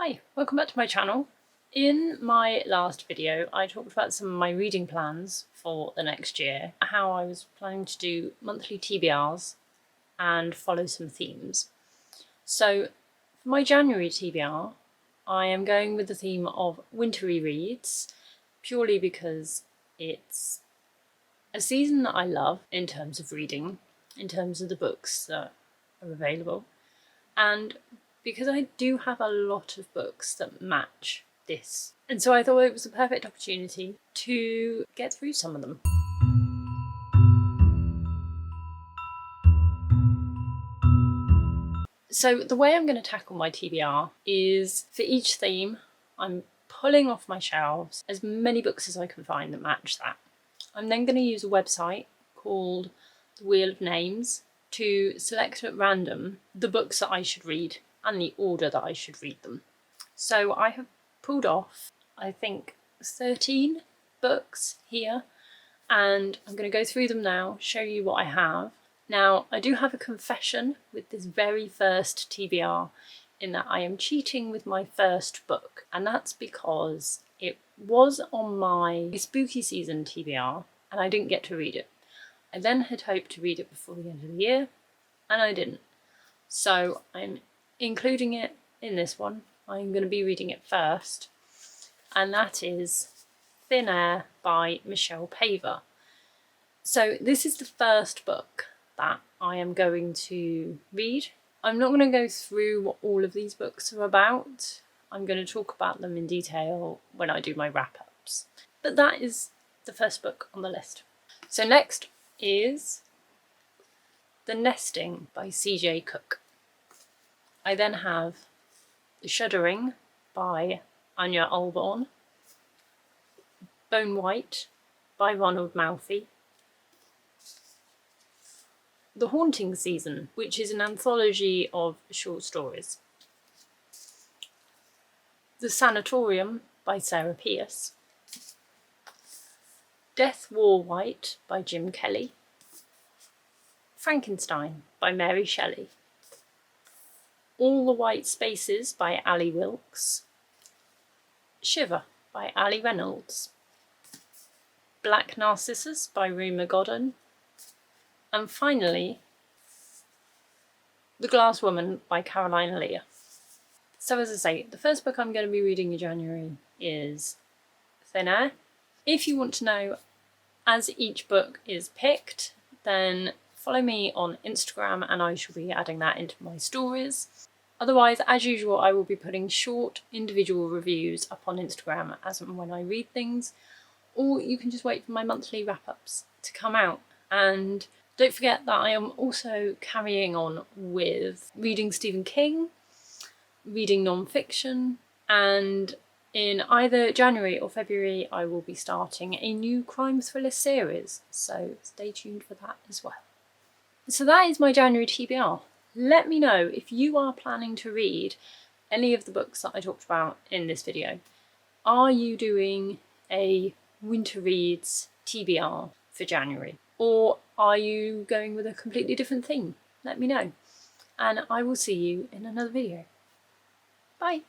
Hi, welcome back to my channel. In my last video I talked about some of my reading plans for the next year, how I was planning to do monthly TBRs and follow some themes. So for my January TBR I am going with the theme of Wintery reads, purely because it's a season that I love in terms of reading, in terms of the books that are available, and because I do have a lot of books that match this. And so I thought it was a perfect opportunity to get through some of them. So the way I'm going to tackle my TBR is, for each theme, I'm pulling off my shelves as many books as I can find that match that. I'm then going to use a website called The Wheel of Names to select at random the books that I should read and the order that I should read them. So I have pulled off, I think, 13 books here, and I'm going to go through them now, show you what I have. Now, I do have a confession with this very first TBR, in that I am cheating with my first book, and that's because it was on my spooky season TBR and I didn't get to read it. I then had hoped to read it before the end of the year and I didn't. So I'm including it in this one. I'm going to be reading it first, and that is Thin Air by Michelle Paver. So this is the first book that I am going to read. I'm not going to go through what all of these books are about. I'm going to talk about them in detail when I do my wrap-ups. But that is the first book on the list. So next is The Nesting by C.J. Cook. I then have The Shuddering by Anya Alborn, Bone White by Ronald Malfi, The Haunting Season, which is an anthology of short stories, The Sanatorium by Sarah Pierce, Death War White by Jim Kelly, Frankenstein by Mary Shelley, All the White Spaces by Ali Wilkes, Shiver by Ali Reynolds, Black Narcissus by Ruma Godden, and finally The Glass Woman by Carolina Leah. So as I say, the first book I'm going to be reading in January is Thin Air. If you want to know as each book is picked, then follow me on Instagram and I shall be adding that into my stories. Otherwise, as usual, I will be putting short individual reviews up on Instagram as and when I read things, or you can just wait for my monthly wrap-ups to come out. And don't forget that I am also carrying on with reading Stephen King, reading non-fiction, and in either January or February I will be starting a new crime thriller series, so stay tuned for that as well. So that is my January TBR. Let me know if you are planning to read any of the books that I talked about in this video. Are you doing a winter reads TBR for January? Or are you going with a completely different theme? Let me know. And I will see you in another video. Bye!